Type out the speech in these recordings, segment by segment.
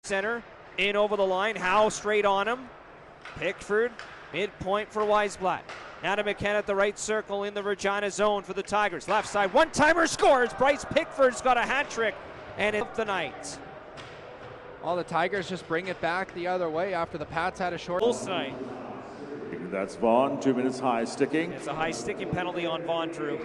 center, in over the line, Howe straight on him. Pickford, midpoint for Weisblatt. Now to McKenna at the right circle in the Regina zone for the Tigers. Left side, one-timer scores. Bryce Pickford's got a hat trick, and it's the night. All the Tigers just bring it back the other way after the Pats had a short. Tonight. That's Vaughn, 2 minutes high sticking. It's a high sticking penalty on Vaughn, Drew.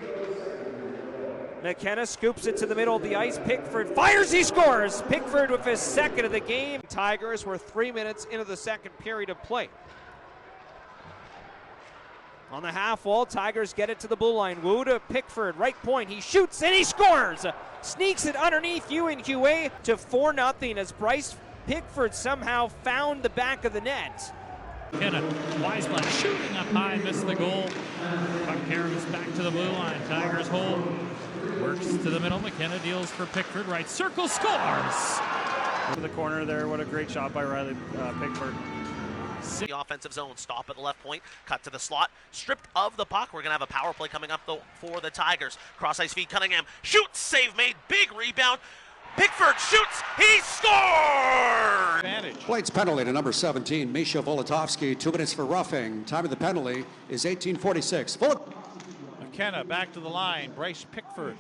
McKenna scoops it to the middle of the ice. Pickford fires, he scores! Pickford with his second of the game. Tigers were 3 minutes into the second period of play. On the half wall, Tigers get it to the blue line. Wu to Pickford, right point. He shoots and he scores! Sneaks it underneath Ewan Huey to 4-0 as Bryce Pickford somehow found the back of the net. McKenna, Weisblatt shooting up high, missed the goal. Puck carries back to the blue line. Tigers hold. Works to the middle. McKenna deals for Pickford. Right circle, scores! To the corner there. What a great shot by Riley Pickford. The offensive zone, stop at the left point, cut to the slot, stripped of the puck. We're going to have a power play coming up though for the Tigers. Cross ice feed, Cunningham shoots, save made, big rebound. Pickford shoots, he scores! Advantage. Blades penalty to number 17, Misha Volotovsky. 2 minutes for roughing. Time of the penalty is 18:46. McKenna back to the line. Bryce Pickford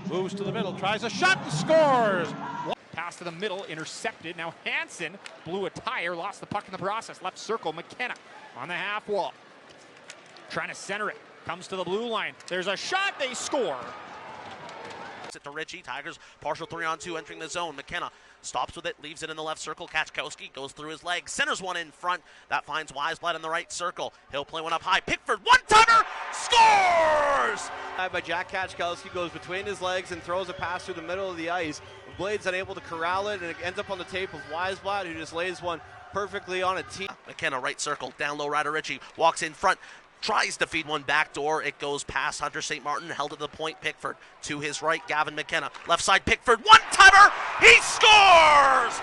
moves to the middle, tries a shot and scores! Pass to the middle, intercepted. Now Hansen blew a tire, lost the puck in the process. Left circle, McKenna on the half wall. Trying to center it. Comes to the blue line. There's a shot, they score. It to Ritchie. Tigers partial 3-on-2 entering the zone. McKenna stops with it, leaves it in the left circle. Kaczkowski goes through his legs, centers one in front. That finds Weisblatt in the right circle. He'll play one up high. Pickford, one-timer, scores! By Jack Kaczkowski, goes between his legs and throws a pass through the middle of the ice. Blade's unable to corral it, and it ends up on the tape of Weisblatt, who just lays one perfectly on a tee. McKenna, right circle, down low, Ryder Ritchie walks in front, tries to feed one back door. It goes past Hunter St. Martin, held at the point. Pickford to his right, Gavin McKenna. Left side, Pickford, one-timer, he scores!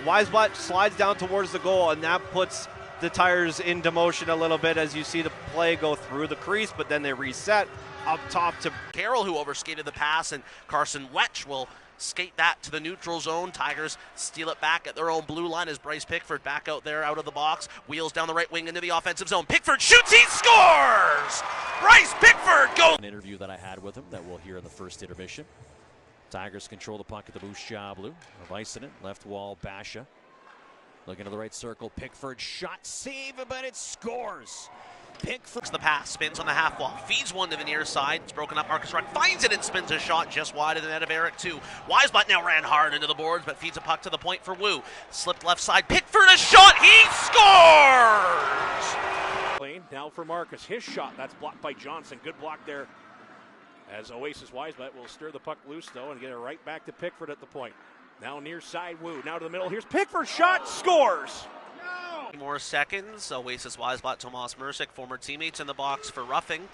Weisblatt slides down towards the goal, and that puts the Tigers into motion a little bit as you see the play go through the crease, but then they reset up top to Carroll, who overskated the pass, and Carson Wetch will skate that to the neutral zone. Tigers steal it back at their own blue line as Bryce Pickford back out there out of the box. Wheels down the right wing into the offensive zone. Pickford shoots, he scores! Bryce Pickford goes! An interview that I had with him that we'll hear in the first intermission. Tigers control the puck at the Moose Jaw-Blue. Vicinen, left wall, Basha. Looking to the right circle. Pickford shot, save, but it scores! Pickford. The pass, spins on the half wall, feeds one to the near side. It's broken up. Marcus Ruck finds it and spins a shot just wide of the net of Eric 2. Weisblatt now ran hard into the boards, but feeds a puck to the point for Wu. Slipped left side. Pickford a shot. He scores! Now for Marcus. His shot. That's blocked by Johnson. Good block there. As Oasis Weisblatt will stir the puck loose though and get it right back to Pickford at the point. Now near side Wu. Now to the middle. Here's Pickford. Shot. Scores! More seconds. Oasis Weisblatt, Tomas Mercic, former teammates in the box for roughing.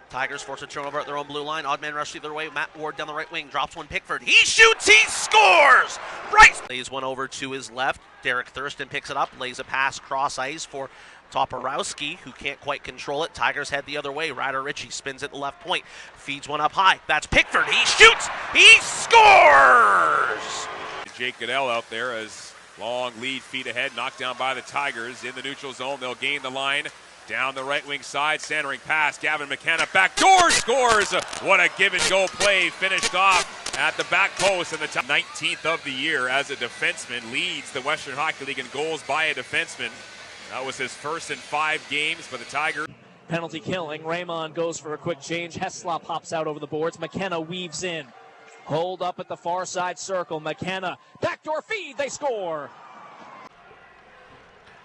Tigers force a turnover at their own blue line. Odd man rush the other way. Matt Ward down the right wing. Drops one. Pickford. He shoots. He scores! Bryce lays one over to his left. Derek Thurston picks it up. Lays a pass cross ice for Toporowski, who can't quite control it. Tigers head the other way. Ryder Ritchie spins at the left point. Feeds one up high. That's Pickford. He shoots. He scores! Jake Goodell out there as long lead, feet ahead, knocked down by the Tigers in the neutral zone. They'll gain the line down the right wing side, centering pass. Gavin McKenna back door scores. What a give and go play, finished off at the back post, and the 19th of the year as a defenseman, leads the Western Hockey League in goals by a defenseman. That was his first in 5 games for the Tigers. Penalty killing. Raymond goes for a quick change. Heslop hops out over the boards. McKenna weaves in. Hold up at the far side circle. McKenna, backdoor feed, they score.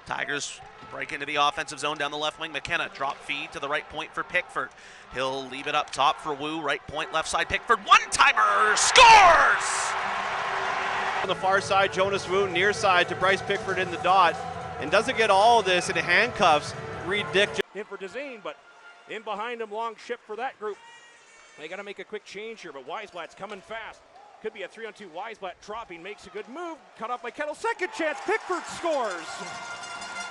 Tigers break into the offensive zone down the left wing. McKenna drop feed to the right point for Pickford. He'll leave it up top for Wu. Right point, left side. Pickford, one-timer, scores! On the far side, Jonas Wu near side to Bryce Pickford in the dot, and doesn't get all of this in handcuffs. Reed Dick in for Dezane, but in behind him, long ship for that group. They got to make a quick change here, but Weisblatt's coming fast. Could be a 3-on-2. Weisblatt dropping, makes a good move. Cut off by Kettle. Second chance. Pickford scores.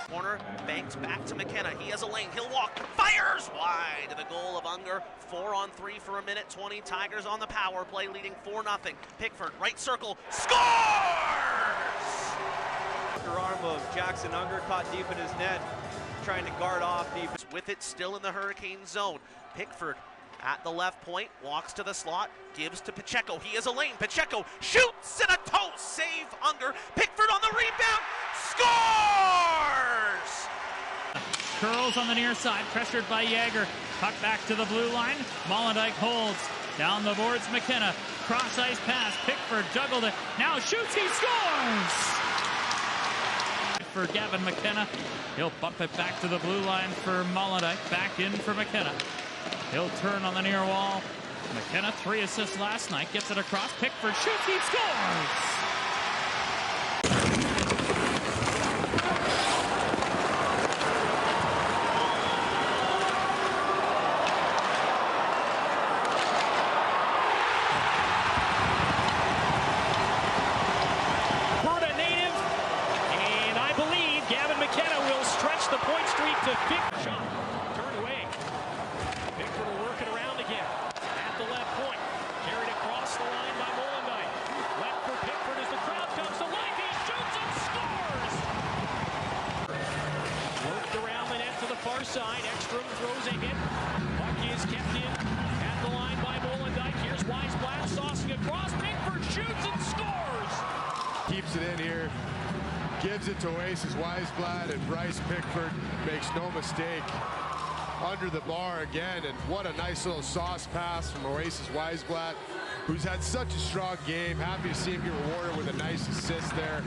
Corner, banks back to McKenna. He has a lane. He'll walk. Fires wide to the goal of Unger. 4-on-3 for a minute 20. Tigers on the power play, leading 4-0. Pickford, right circle. Scores! arm of Jackson Unger caught deep in his net, trying to guard off defense. With it still in the Hurricane zone, Pickford at the left point, walks to the slot, gives to Pacheco. He has a lane. Pacheco shoots and a toe save. Unger. Pickford on the rebound. Scores! Curls on the near side, pressured by Yager. Puck back to the blue line. Mollendijk holds. Down the boards, McKenna. Cross ice pass. Pickford juggled it. Now shoots. He scores! For Gavin McKenna. He'll bump it back to the blue line for Mollendijk. Back in for McKenna. He'll turn on the near wall. McKenna, 3 assists last night. Gets it across. Pickford shoots. He scores! The point streak to Pickford. Turned away. Pickford will work it around again. At the left point. Carried across the line by Mollendijk. Left for Pickford as the crowd comes to life. He shoots and scores! Worked around the net to the far side. Ekstrom throws a hit. Puck is kept in. At the line by Mollendijk. Here's Weisblatt saucing across. Pickford shoots and scores! Keeps it in here. Gives it to Oasis Weisblatt, and Bryce Pickford makes no mistake. Under the bar again, and what a nice little sauce pass from Oasis Weisblatt, who's had such a strong game. Happy to see him get rewarded with a nice assist there.